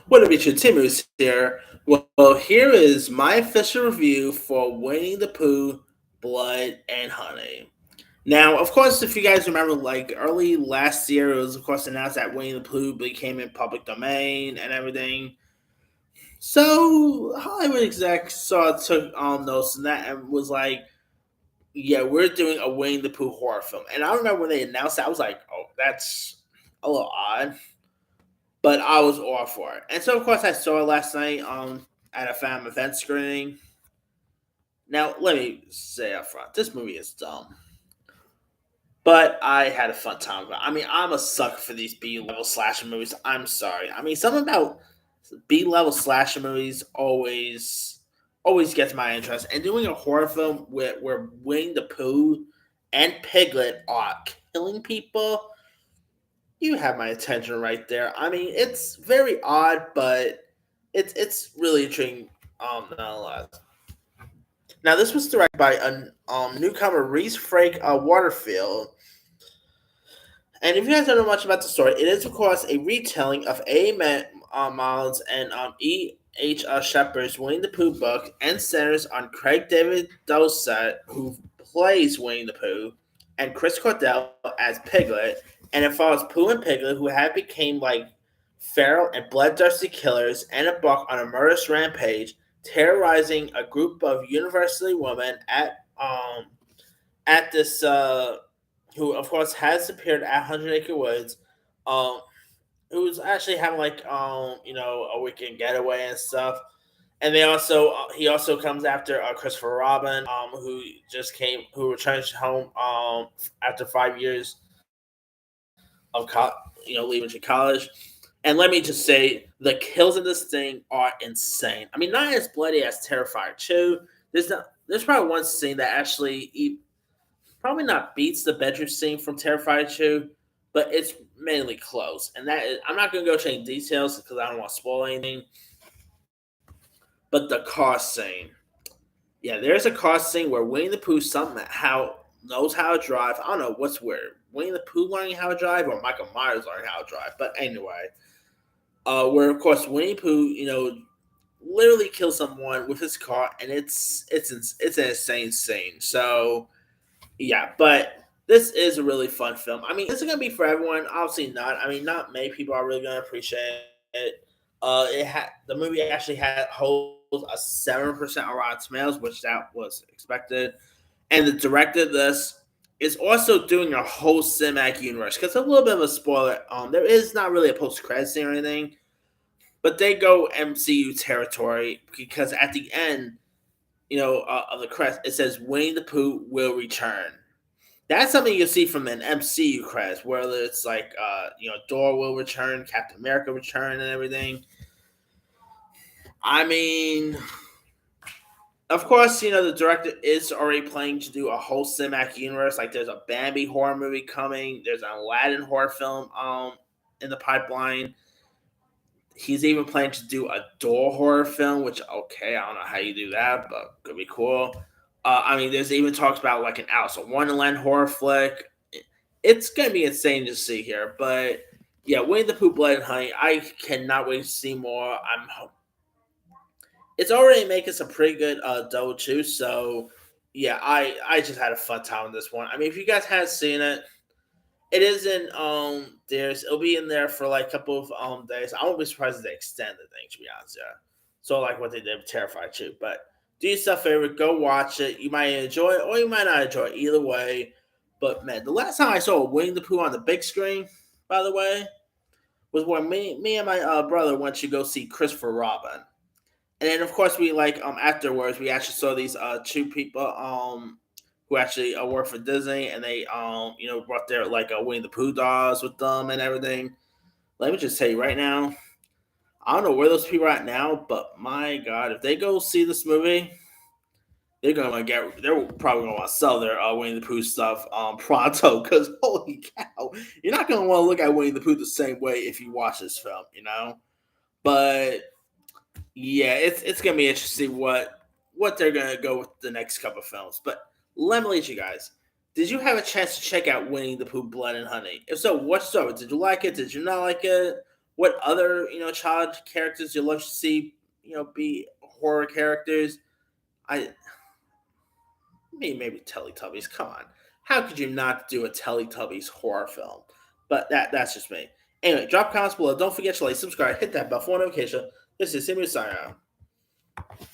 What up, your Timmy's here. Well, here is my official review for Winnie the Pooh, Blood and Honey. Now, of course, if you guys remember, like early last year, it was of course announced that Winnie the Pooh became in public domain and everything. So Hollywood execs took notice and that and was like, "Yeah, we're doing a Winnie the Pooh horror film." And I remember when they announced that, I was like, "Oh, that's a little odd." But I was all for it. And so, of course, I saw it last night at a fan event screening. Now, let me say up front, this movie is dumb, but I had a fun time. I mean, I'm a sucker for these B level slasher movies. I'm sorry. I mean, something about B level slasher movies always gets my interest. And doing a horror film where Winnie the Pooh and Piglet are killing people, you have my attention right there. I mean, it's very odd, but it's really intriguing. Nonetheless. Now, this was directed by a newcomer Reese Frake Waterfield, and if you guys don't know much about the story, it is of course a retelling of Miles and E. H. Shepard's Winnie the Pooh book, and centers on Craig David Dosset, who plays Winnie the Pooh, and Chris Cordell as Piglet, and it follows Pooh and Piglet, who have become like feral and bloodthirsty killers, and embark on a murderous rampage, terrorizing a group of university women at this who of course has appeared at Hundred Acre Woods, um, who's actually having like a weekend getaway and stuff. And they also he also comes after Christopher Robin, who returns home after 5 years leaving to college. And let me just say, the kills in this thing are insane. I mean, not as bloody as Terrifier 2. There's probably one scene that probably not beats the bedroom scene from Terrifier 2, but it's mainly close. And I'm not going to go into any details because I don't want to spoil anything. But the car scene. Yeah, there's a car scene where Winnie the Pooh somehow knows how to drive. I don't know what's weird. Winnie the Pooh learning how to drive or Michael Myers learning how to drive. But anyway, where of course Winnie Pooh, literally kills someone with his car, and it's an insane scene. So yeah, but this is a really fun film. I mean, is it gonna be for everyone? Obviously not. I mean, not many people are really gonna appreciate it. The movie actually holds a 7% on Rotten Tomatoes, which that was expected. And the director of this is also doing a whole cinematic universe. Because a little bit of a spoiler, there is not really a post credit scene or anything, but they go MCU territory because at the end, of the credits, it says Winnie the Pooh will return. That's something you'll see from an MCU credits, whether it's like Thor will return, Captain America return, and everything. I mean, of course, the director is already planning to do a whole cinematic universe. Like, there's a Bambi horror movie coming. There's an Aladdin horror film in the pipeline. He's even planning to do a door horror film, which okay, I don't know how you do that, but could be cool. I mean, there's even talks about like an Alice in Wonderland horror flick. It's gonna be insane to see here, but yeah, Winnie the Pooh, Blood and Honey. I cannot wait to see more. It's already making some pretty good dough too. So yeah, I just had a fun time with this one. I mean, if you guys haven't seen it, it is in it'll be in there for like a couple of days. I won't be surprised if they extend the thing, to be honest. Yeah, so like what they did with Terrifier 2. But do yourself a favor, go watch it. You might enjoy it or you might not enjoy it. Either way. But man, the last time I saw Winnie the Pooh on the big screen, by the way, was when me and my brother went to go see Christopher Robin. And then of course we like afterwards we actually saw these two people who actually work for Disney, and they brought their like Winnie the Pooh dolls with them and everything. Let me just tell you right now, I don't know where those people are at now, but my God, if they go see this movie, they're probably gonna want to sell their Winnie the Pooh stuff pronto, because holy cow, you're not gonna want to look at Winnie the Pooh the same way if you watch this film. But yeah, it's gonna be interesting what they're gonna go with the next couple of films. But let me let you guys. Did you have a chance to check out Winnie the Pooh, Blood and Honey? If so, what's up? Did you like it? Did you not like it? what other child characters you love to see be horror characters. I maybe Teletubbies. Come on, how could you not do a Teletubbies horror film? But that's just me. Anyway, drop comments below. Don't forget to like, subscribe, hit that bell for notification. This is Simon signing out.